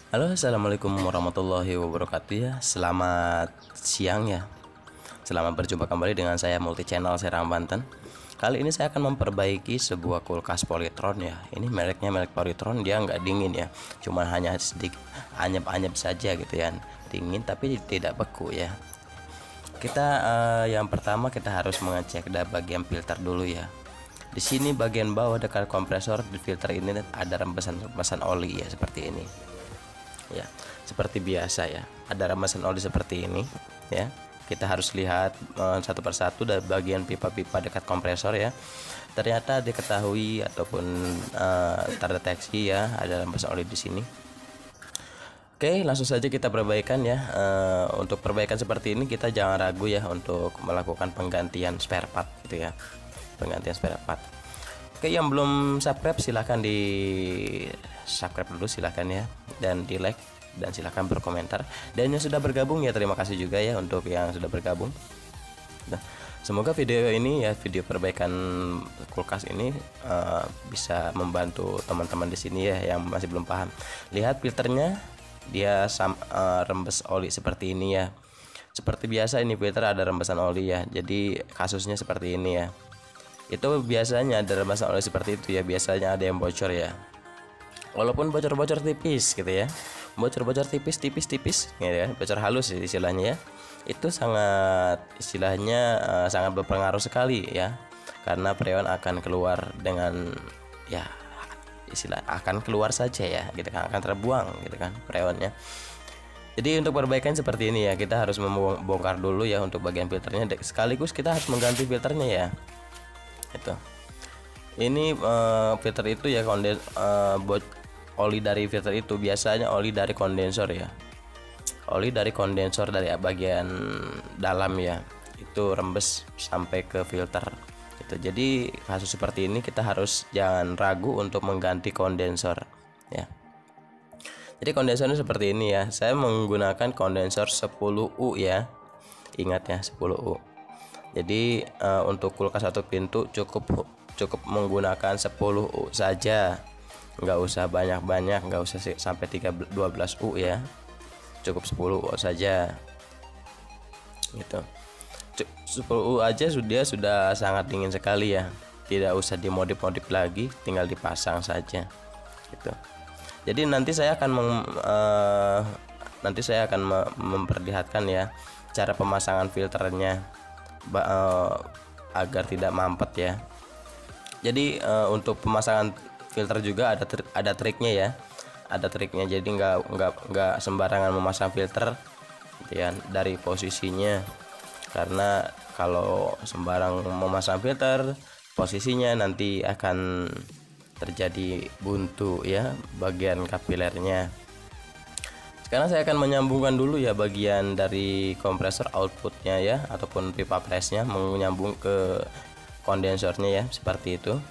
Halo, assalamualaikum warahmatullahi wabarakatuh ya. Selamat siang ya. Selamat berjumpa kembali dengan saya Multi Channel Serang Banten. Kali ini saya akan memperbaiki sebuah kulkas Polytron ya. Ini mereknya merek Polytron, dia nggak dingin ya. Cuma hanya sedikit anyep-anyep saja gitu ya. Dingin tapi tidak beku ya. Kita yang pertama kita harus mengecek dari bagian filter dulu ya. Di sini bagian bawah dekat kompresor di filter ini ada rembesan-rembesan oli ya seperti ini. Ya, seperti biasa ya, ada rembesan oli seperti ini ya. Kita harus lihat satu persatu dari bagian pipa-pipa dekat kompresor ya. Ternyata diketahui ataupun terdeteksi ya ada rembesan oli di sini. Oke, langsung saja kita perbaikan ya. Untuk perbaikan seperti ini kita jangan ragu ya untuk melakukan penggantian spare part gitu ya, penggantian spare part. Oke, yang belum subscribe silahkan di subscribe dulu silahkan ya, dan di like, dan silahkan berkomentar. Dan yang sudah bergabung ya terima kasih juga ya untuk yang sudah bergabung. Nah, semoga video ini ya, video perbaikan kulkas ini bisa membantu teman-teman di sini ya yang masih belum paham. Lihat filternya, dia rembes oli seperti ini ya. Seperti biasa ini filter ada rembesan oli ya. Jadi kasusnya seperti ini ya. Itu biasanya ada rembesan oli seperti itu ya, biasanya ada yang bocor ya. Walaupun bocor-bocor tipis gitu ya, bocor-bocor tipis gitu ya, bocor halus istilahnya ya, itu sangat istilahnya sangat berpengaruh sekali ya, karena freon akan keluar dengan ya istilah akan keluar saja ya gitu kan, akan terbuang gitu kan freonnya. Jadi untuk perbaikan seperti ini ya, kita harus membongkar dulu ya untuk bagian filternya, sekaligus kita harus mengganti filternya ya. Itu ini filter itu ya, oli dari filter itu biasanya oli dari kondensor ya, oli dari kondensor dari bagian dalam ya, itu rembes sampai ke filter gitu. Jadi kasus seperti ini kita harus jangan ragu untuk mengganti kondensor ya. Jadi kondensornya seperti ini ya, saya menggunakan kondensor 10U ya, ingat ya 10U. Jadi untuk kulkas satu pintu cukup menggunakan 10U saja, nggak usah banyak-banyak, nggak usah sampai 12U ya, cukup 10U saja gitu. 10U aja sudah sangat dingin sekali ya, tidak usah dimodif-modif lagi, tinggal dipasang saja gitu. Jadi nanti saya akan memperlihatkan ya cara pemasangan filternya agar tidak mampet ya. Jadi untuk pemasangan filter juga ada triknya ya, ada triknya. Jadi nggak sembarangan memasang filter gitu ya dari posisinya, karena kalau sembarang memasang filter posisinya nanti akan terjadi buntu ya bagian kapilernya. Sekarang saya akan menyambungkan dulu ya bagian dari kompresor outputnya ya, ataupun pipa presnya menyambung ke kondensornya ya, seperti itu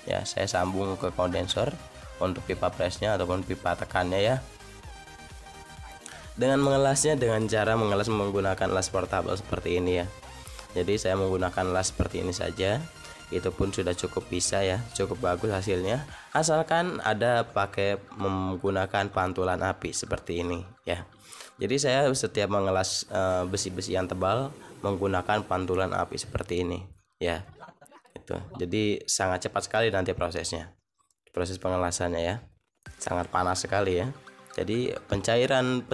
ya. Saya sambung ke kondensor untuk pipa presnya ataupun pipa tekannya ya, dengan mengelasnya dengan cara mengelas menggunakan las portable seperti ini ya. Jadi saya menggunakan las seperti ini saja, itu pun sudah cukup bisa ya, cukup bagus hasilnya, asalkan ada pakai menggunakan pantulan api seperti ini ya. Jadi saya setiap mengelas besi-besi yang tebal menggunakan pantulan api seperti ini ya. Itu jadi sangat cepat sekali nanti proses pengelasannya ya, sangat panas sekali ya. Jadi pencairan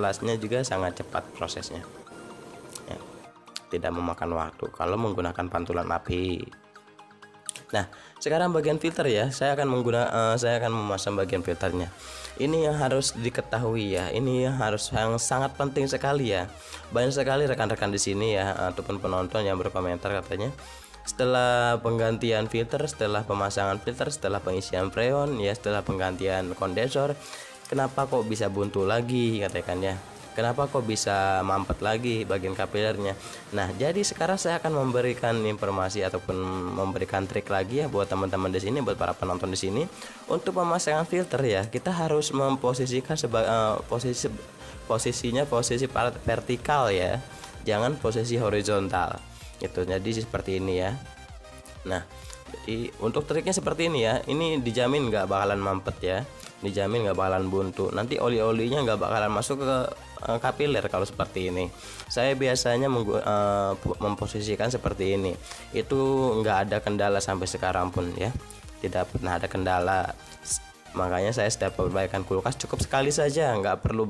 lasnya juga sangat cepat prosesnya ya, tidak memakan waktu kalau menggunakan pantulan api. Nah, sekarang bagian filter ya, saya akan memasang bagian filternya. Ini yang harus diketahui ya, ini yang sangat penting sekali ya. Banyak sekali rekan-rekan di sini ya ataupun penonton yang berkomentar katanya, setelah penggantian filter, setelah pemasangan filter, setelah pengisian freon ya, setelah penggantian kondensor, kenapa kok bisa buntu lagi katakan ya, kenapa kok bisa mampet lagi bagian kapilernya. Nah, jadi sekarang saya akan memberikan informasi ataupun memberikan trik lagi ya buat teman-teman di sini, buat para penonton di sini. Untuk pemasangan filter ya, kita harus memposisikan posisinya vertikal ya, jangan posisi horizontal gitu. Jadi seperti ini ya. Nah, jadi untuk triknya seperti ini ya, ini dijamin nggak bakalan mampet ya. dijamin nggak bakalan buntu. Nanti oli-olinya nggak bakalan masuk ke kapiler kalau seperti ini. Saya biasanya memposisikan seperti ini, itu nggak ada kendala sampai sekarang pun ya, tidak pernah ada kendala. Makanya saya setiap perbaikan kulkas cukup sekali saja, nggak perlu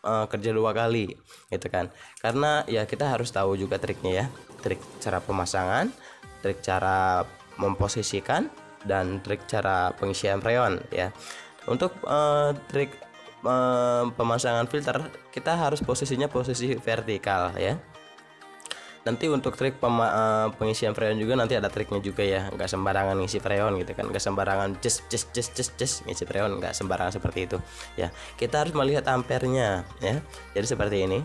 kerja 2 kali gitu kan. Karena ya kita harus tahu juga triknya ya, trik cara pemasangan, trik cara memposisikan, dan trik cara pengisian freon ya. Untuk trik pemasangan filter, kita harus posisinya posisi vertikal ya. Nanti untuk trik pengisian freon juga nanti ada triknya juga ya, nggak sembarangan ngisi freon gitu kan, nggak sembarangan just ngisi freon, nggak sembarangan seperti itu ya. Kita harus melihat ampernya ya. Jadi seperti ini,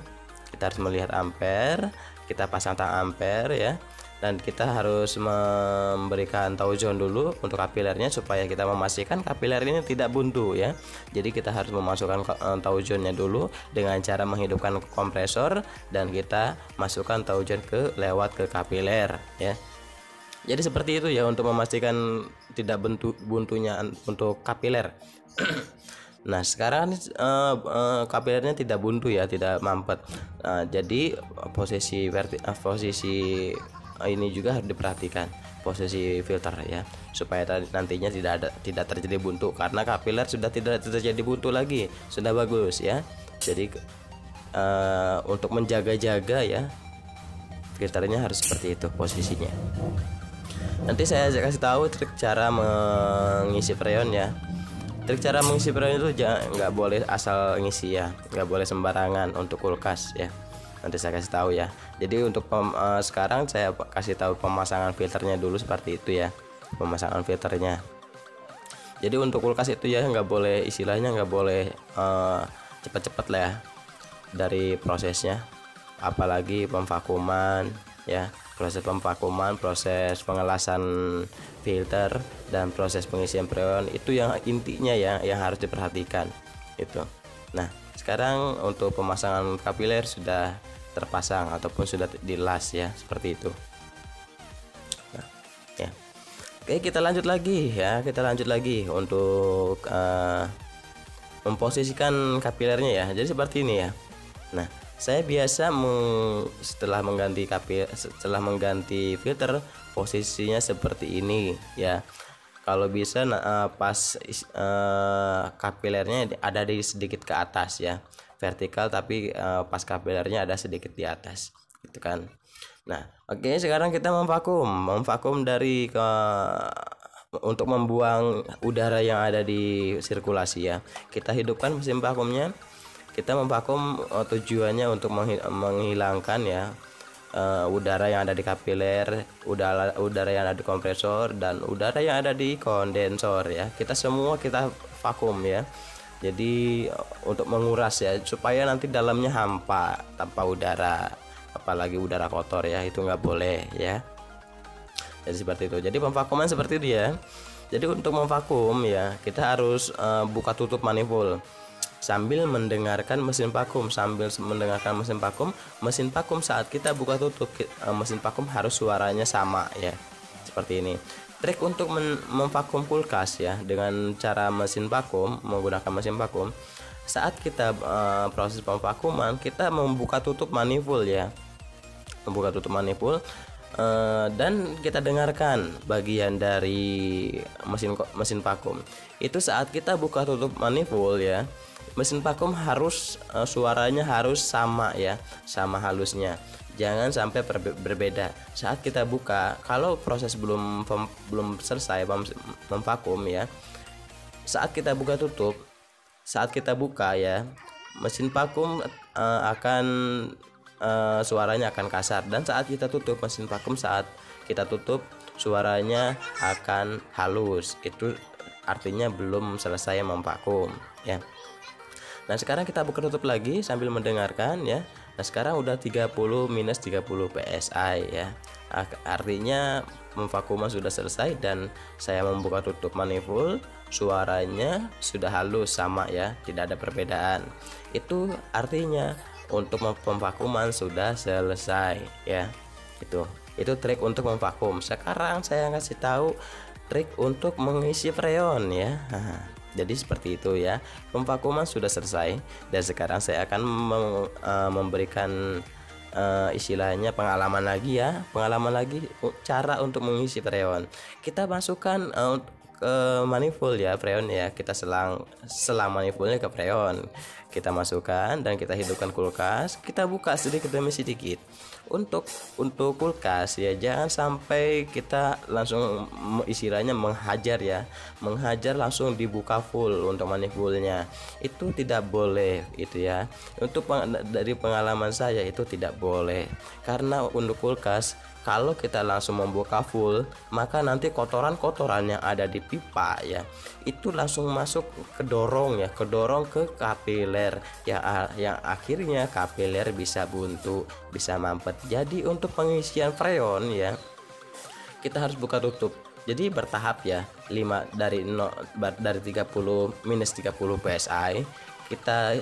kita harus melihat ampere, kita pasang tang ampere ya, dan kita harus memberikan taujon dulu untuk kapilernya supaya kita memastikan kapiler ini tidak buntu ya. Jadi kita harus memasukkan taujonnya dulu dengan cara menghidupkan kompresor, dan kita masukkan taujon lewat ke kapiler ya. Jadi seperti itu ya untuk memastikan tidak buntunya untuk kapiler. Nah sekarang kapilernya tidak buntu ya, tidak mampet. Jadi posisi ini juga harus diperhatikan, posisi filter ya, supaya nantinya tidak terjadi buntu, karena kapiler sudah tidak terjadi buntu lagi, sudah bagus ya. Jadi untuk menjaga-jaga ya, filternya harus seperti itu posisinya. Nanti saya kasih tahu trik cara mengisi freon ya. Trik cara mengisi freon itu nggak boleh asal ngisi ya, nggak boleh sembarangan untuk kulkas ya. Nanti saya kasih tahu ya. Jadi untuk sekarang saya kasih tahu pemasangan filternya dulu seperti itu ya, pemasangan filternya. Jadi untuk kulkas itu ya nggak boleh, istilahnya nggak boleh cepet-cepet lah ya dari prosesnya, apalagi pemvakuman ya. Proses pemvakuman, proses pengelasan filter, dan proses pengisian freon itu yang intinya ya, yang harus diperhatikan itu. Nah sekarang untuk pemasangan kapiler sudah terpasang ataupun sudah dilas ya, seperti itu. Nah, ya. Oke, kita lanjut lagi ya, untuk memposisikan kapilernya ya. Jadi seperti ini ya. Nah saya biasa setelah mengganti filter, posisinya seperti ini ya. Kalau bisa pas kapilernya ada di sedikit ke atas ya, vertikal, tapi pas kapilernya ada sedikit di atas gitu kan. Nah oke, sekarang kita memvakum dari untuk membuang udara yang ada di sirkulasi ya. Kita hidupkan mesin vakumnya, kita memvakum tujuannya untuk menghilangkan ya udara yang ada di kapiler, udara yang ada di kompresor, dan udara yang ada di kondensor ya. Kita vakum ya. Jadi untuk menguras ya, supaya nanti dalamnya hampa tanpa udara, apalagi udara kotor ya, itu nggak boleh ya. Jadi seperti itu. Jadi pemvakuman seperti itu ya. Jadi untuk memvakum ya, kita harus buka tutup manifold sambil mendengarkan mesin vakum. Mesin vakum saat kita buka tutup mesin vakum harus suaranya sama ya, seperti ini. Trik untuk memvakum kulkas ya dengan cara menggunakan mesin vakum, saat kita proses pemvakuman, kita membuka tutup manifold ya, dan kita dengarkan bagian dari mesin vakum. Itu saat kita buka tutup manifold ya, mesin vakum harus suaranya harus sama ya, sama halusnya. Jangan sampai berbeda saat kita buka. Kalau proses belum selesai memvakum ya, saat kita buka ya, mesin vakum akan suaranya akan kasar, dan saat kita tutup mesin vakum, saat kita tutup suaranya akan halus. Itu artinya belum selesai memvakum ya. Nah sekarang kita buka tutup lagi sambil mendengarkan ya. Nah sekarang udah 30 psi ya, artinya memvakuman sudah selesai, dan saya membuka tutup manifold, suaranya sudah halus sama ya, tidak ada perbedaan. Itu artinya untuk pemvakuman sudah selesai ya. Itu trik untuk memvakum. Sekarang saya kasih tahu trik untuk mengisi freon ya. Jadi seperti itu ya. Pemvakuman sudah selesai dan sekarang saya akan memberikan istilahnya pengalaman lagi ya, cara untuk mengisi freon. Kita masukkan ke manifold ya, freon ya, kita selang manifoldnya ke freon, kita masukkan dan kita hidupkan kulkas, kita buka sedikit demi sedikit. Untuk kulkas ya, jangan sampai kita langsung istilahnya menghajar langsung dibuka full untuk manifoldnya, itu tidak boleh itu ya. Dari pengalaman saya itu tidak boleh, karena untuk kulkas kalau kita langsung membuka full, maka nanti kotoran-kotoran yang ada di pipa ya, itu langsung masuk kedorong ke kapiler yang akhirnya kapiler bisa buntu, bisa mampet. Jadi untuk pengisian freon ya, kita harus buka tutup. Jadi bertahap ya, 5 dari 30 minus 30 psi kita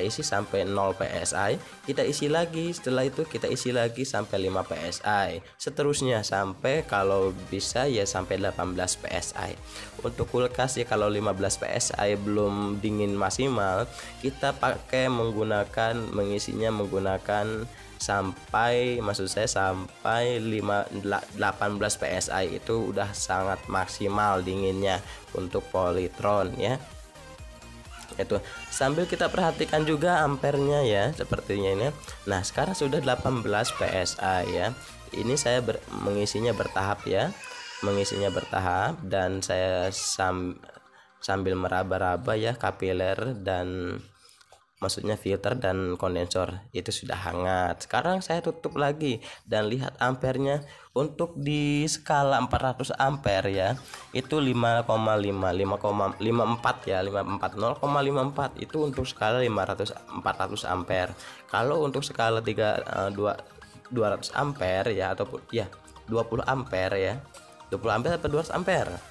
isi sampai 0 psi, kita isi lagi, setelah itu kita isi lagi sampai 5 psi, seterusnya sampai kalau bisa ya sampai 18 psi. Untuk kulkas ya, kalau 15 psi belum dingin maksimal, kita mengisinya menggunakan sampai 18 psi, itu udah sangat maksimal dinginnya untuk polytron ya. Itu sambil kita perhatikan juga ampernya ya, sepertinya ini. Nah sekarang sudah 18 psi ya, ini saya mengisinya bertahap ya, dan saya sambil meraba-raba ya kapiler dan maksudnya filter dan kondensor itu sudah hangat. Sekarang saya tutup lagi dan lihat ampernya. Untuk di skala 400 ampere ya, itu 5,54 ya, 0,54 itu untuk skala 400 ampere. Kalau untuk skala 200 ampere ya, ataupun ya 20 ampere ya, 20 ampere atau 200 ampere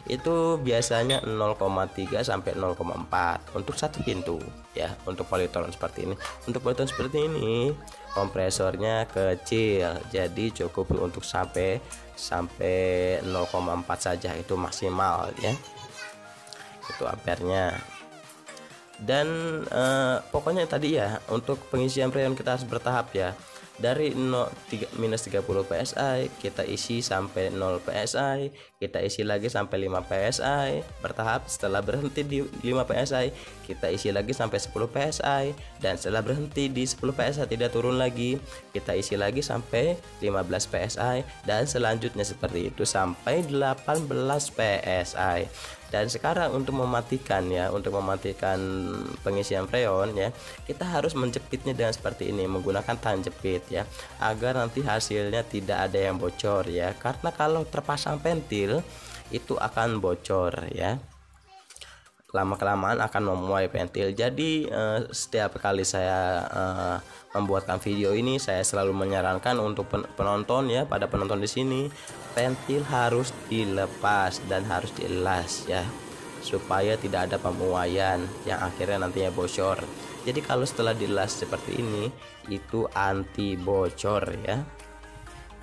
itu biasanya 0,3 sampai 0,4 untuk satu pintu ya. Untuk polytron seperti ini, kompresornya kecil, jadi cukup untuk sampai 0,4 saja, itu maksimal ya, itu ampernya. Dan pokoknya tadi ya, untuk pengisian freon kita harus bertahap ya. Dari minus 30 psi kita isi sampai 0 psi, kita isi lagi sampai 5 psi bertahap. Setelah berhenti di 5 psi, kita isi lagi sampai 10 psi, dan setelah berhenti di 10 psi tidak turun lagi, kita isi lagi sampai 15 psi, dan selanjutnya seperti itu sampai 18 psi. Dan sekarang untuk mematikan pengisian freon ya, kita harus menjepitnya dengan seperti ini, menggunakan tangan jepit ya, agar nanti hasilnya tidak ada yang bocor ya, karena kalau terpasang pentil itu akan bocor ya, lama-kelamaan akan memuai pentil. Jadi setiap kali saya membuatkan video ini, saya selalu menyarankan untuk penonton ya, pada penonton di sini, pentil harus dilepas dan harus dielas ya, supaya tidak ada pemuaian yang akhirnya nantinya bocor. Jadi kalau setelah dielas seperti ini, itu anti bocor ya,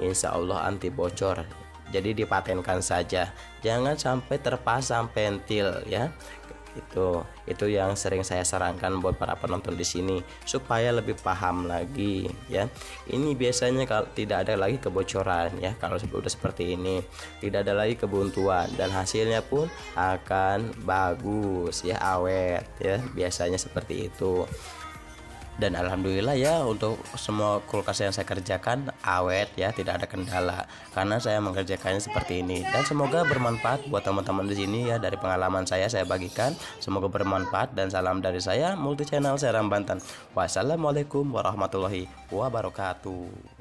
insya Allah anti bocor. Jadi dipatenkan saja, jangan sampai terpasang pentil ya. Itu yang sering saya sarankan buat para penonton di sini, supaya lebih paham lagi ya. Ini biasanya kalau tidak ada lagi kebocoran ya, kalau sudah seperti ini tidak ada lagi kebuntuan, dan hasilnya pun akan bagus ya, awet ya, biasanya seperti itu. Dan alhamdulillah ya, untuk semua kulkas yang saya kerjakan awet ya, tidak ada kendala karena saya mengerjakannya seperti ini. Dan semoga bermanfaat buat teman-teman di sini ya, dari pengalaman saya bagikan. Semoga bermanfaat, dan salam dari saya, Multi Channel Serang Banten. Wassalamualaikum warahmatullahi wabarakatuh.